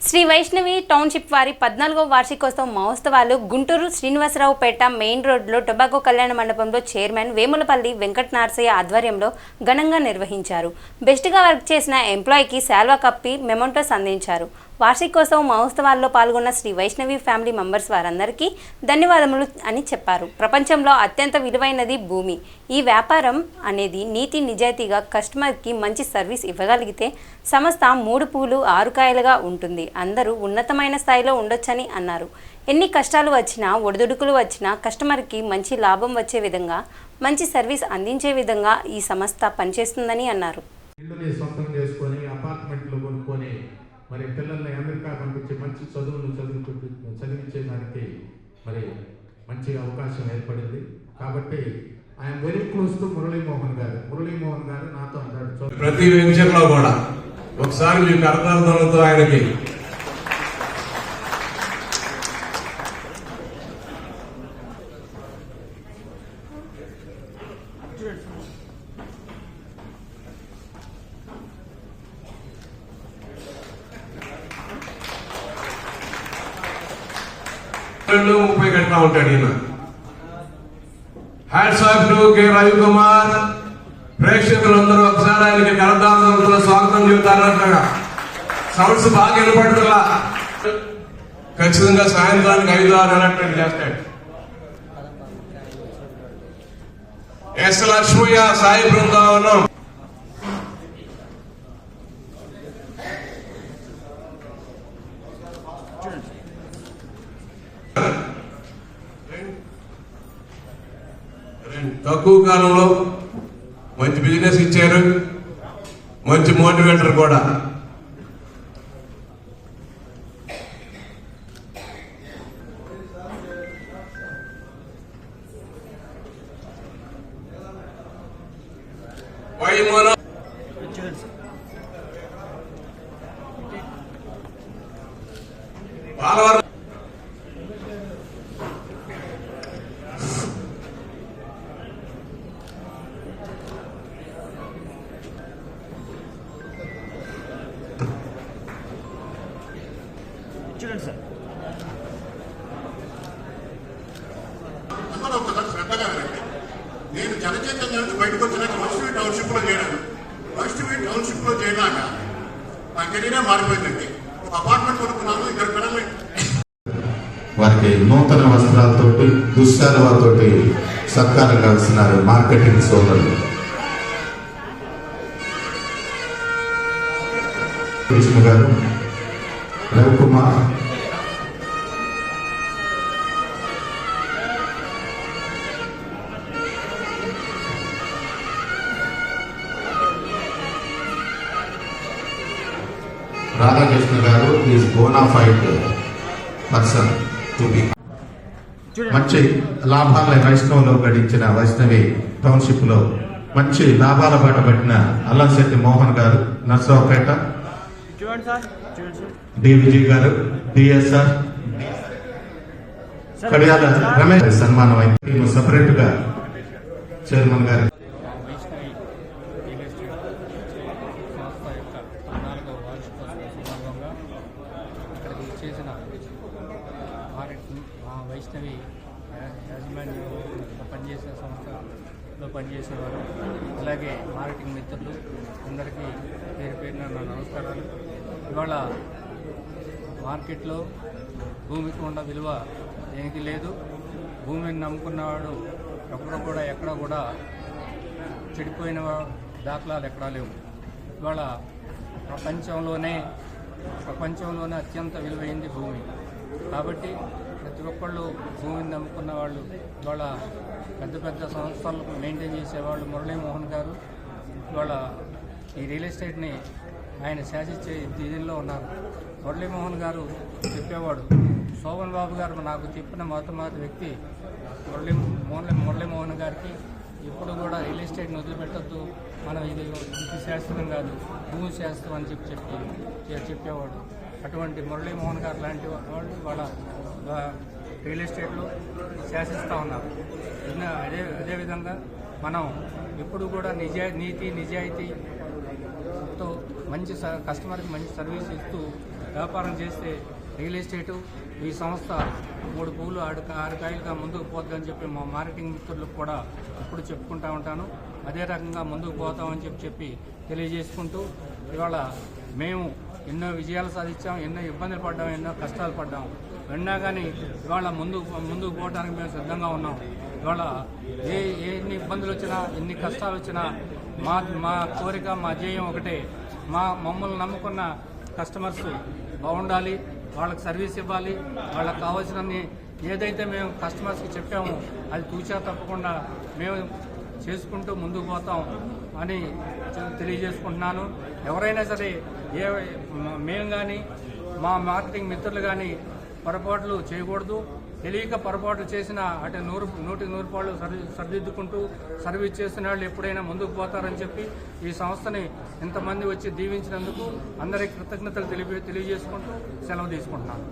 Shri Vaishnavi township వారి 14వ వార్షికోత్సవ మహోత్సవాలు గుంటూరు శ్రీనివాసరావుపేట మెయిన్ రోడ్లో టొబాకో కళ్యాణ మండపంలో చైర్మన్ వేములపల్లి వెంకట నారసయ్య ఆధ్వర్యంలో ఘనంగా నిర్వహించారు. బెస్ట్గా వర్క్ చేసిన ఎంప్లాయీకి శాల్వా కప్పి మెమోంటోస్ అందించారు. వార్షికోత్సవ మహోత్సవాల్లో పాల్గొన్న శ్రీ వైష్ణవి ఫ్యామిలీ మెంబర్స్ వారందరికీ ధన్యవాదములు అని చెప్పారు. ప్రపంచంలో అత్యంత విలువైనది భూమి. ఈ వ్యాపారం అనేది నీతి నిజాయితీగా కస్టమర్కి మంచి సర్వీస్ ఇవ్వగలిగితే సంస్థ 3 పూలు 6 కాయలుగా ఉంటుంది. అందరూ ఉన్నతమైన స్థాయిలో ఉండొచ్చని అన్నారు. ఎన్ని కష్టాలు వచ్చినా ఒడిదుడుకులు వచ్చినా కస్టమర్కి మంచి లాభం వచ్చే విధంగా మంచి సర్వీస్ అందించే విధంగా ఈ సంస్థ పనిచేస్తుందని అన్నారు. మరి పిల్లల్ని అమెరికా పంపించి మంచి చదువులు చదివించేదానికి మరి మంచి అవకాశం ఏర్పడింది. కాబట్టి I'm very close to Muralimohan గారు నాతో అంటాడు. ప్రతి వెంచర్లో కూడా ఒకసారి మీ కర్తార్థంతో ఆయనకి ₹30 గంటలా ఉంటాడు ఈయన. Hats off to K Ravikumar. ప్రేక్షకులందరూ ఒకసారి ఆయనకి కరతాళంతో స్వాగతం చెబుతారంటాడు. సౌండ్స్ బాగా వినపడుతున్నా. ఖచ్చితంగా సాయంత్రానికి 5-6 ఎలక్ట్రిక్ చేస్తాడు. ఎస్ లక్ష్మయ్య సాయి బృందావనం తక్కువ కాలంలో మంచి బిజినెస్ ఇచ్చారు, మంచి మోటివేటర్ కూడా. చూడండి సార్, శ్రద్ధగా నేను జనచైతన్యం నుంచి బయటకు వచ్చినాక వైష్ణవి టౌన్షిప్ లో చేరాను. వైష్ణవి టౌన్షిప్ లో చేరినాక నా కెరీరే మారిపోయిందండి. ఒక అపార్ట్మెంట్ కొనుక్కున్నాను. ఇక్కడ పిల్లలు వారికి నూతన వస్త్రాలతోటి దుశ్శాలువాతోటి సత్కారం కలిసినారు మార్కెటింగ్ సోదరులు. కృష్ణ గారు, రవికుమార్, రాధాకృష్ణ గారు is bonafide person to be. మంచి లాభాలను వైష్ణవులో గడించిన వైష్ణవి టౌన్షిప్ లో మంచి లాభాల బాట పట్టిన అల్లంశెట్టి మోహన్ గారు నర్సరావుపేట, డివిజీ గారు, డిఎస్ఆర్ కడియాల రమేష్ సన్మానం అయింది. సపరేట్ గా చైర్మన్ గారు వైష్ణవి యాజమాన్యంలో పనిచేసే సంస్థలో పనిచేసేవారు, అలాగే మార్కెటింగ్ మిత్రులు అందరికీ పేరు పేరున నా నమస్కారాలు. ఇవాళ మార్కెట్లో భూమికి ఉన్న విలువ దేనికి లేదు. భూమిని నమ్ముకున్నవాడు ఎక్కడో కూడా ఎక్కడ కూడా చెడిపోయిన దాఖలాలు ఎక్కడా లేవు. ఇవాళ ప్రపంచంలోనే అత్యంత విలువైంది భూమి. కాబట్టి ప్రతి ఒక్కళ్ళు భూమిని నమ్ముకున్న వాళ్ళు, ఇవాళ పెద్ద పెద్ద సంస్థలు మెయింటైన్ చేసేవాళ్ళు మురళీమోహన్ గారు ఇవాళ ఈ రియల్ ఎస్టేట్ని ఆయన శాసించే దీనిలో ఉన్నారు. మురళీమోహన్ గారు చెప్పేవాడు, శోభన్ బాబు గారు నాకు చెప్పిన మొట్టమొదటి వ్యక్తి మురళీమోహన్ గారికి ఎప్పుడు కూడా రియల్ ఎస్టేట్ని వదిలిపెట్టద్దు, మనం ఇది శాస్త్రం కాదు భూమి శాస్త్రం అని చెప్పేవాడు. అటువంటి మురళీమోహన్ గారు లాంటి వాళ్ళు వాళ్ళ రియల్ ఎస్టేట్లో శాసిస్తూ ఉన్నారు. అదేవిధంగా మనం ఎప్పుడు కూడా నీతి నిజాయితీతో మంచి కస్టమర్కి మంచి సర్వీస్ ఇస్తూ వ్యాపారం చేస్తే రియల్ ఎస్టేటు ఈ సంస్థ 3 పూలు 6 కాయలుగా ముందుకు పోతుందని చెప్పి మా మార్కెటింగ్ మిత్రులకు కూడా ఇప్పుడు చెప్పుకుంటా ఉంటాను. అదే రకంగా ముందుకు పోతామని చెప్పి తెలియజేసుకుంటూ ఇవాళ మేము ఎన్నో విజయాలు సాధించాం, ఎన్నో ఇబ్బందులు పడ్డాం, ఎన్నో కష్టాలు పడ్డాం. విన్నా కానీ ఇవాళ ముందుకు పోవడానికి మేము సిద్ధంగా ఉన్నాం. ఇవాళ ఎన్ని ఇబ్బందులు వచ్చినా, ఎన్ని కష్టాలు వచ్చినా మా కోరిక, మా ధ్యేయం ఒకటే. మమ్మల్ని నమ్ముకున్న కస్టమర్స్ బాగుండాలి, వాళ్ళకి సర్వీస్ ఇవ్వాలి, వాళ్ళకి కావాల్సినన్ని ఏదైతే మేము కస్టమర్స్కి చెప్పామో అది తూచా తప్పకుండా మేము చేసుకుంటూ ముందుకు పోతాం అని తెలియజేసుకుంటున్నాను. ఎవరైనా సరే మేము కానీ మా మార్కెటింగ్ మిత్రులు కానీ పొరపాట్లు చేయకూడదు. తెలియక పొరపాట్లు చేసినా అటు 100కి 100 పాళ్ళు సరిదిద్దుకుంటూ సర్వీస్ చేసిన వాళ్ళు ఎప్పుడైనా ముందుకు పోతారని చెప్పి ఈ సంస్థని ఇంతమంది వచ్చి దీవించినందుకు అందరికీ కృతజ్ఞతలు తెలియజేసుకుంటూ సెలవు తీసుకుంటున్నాను.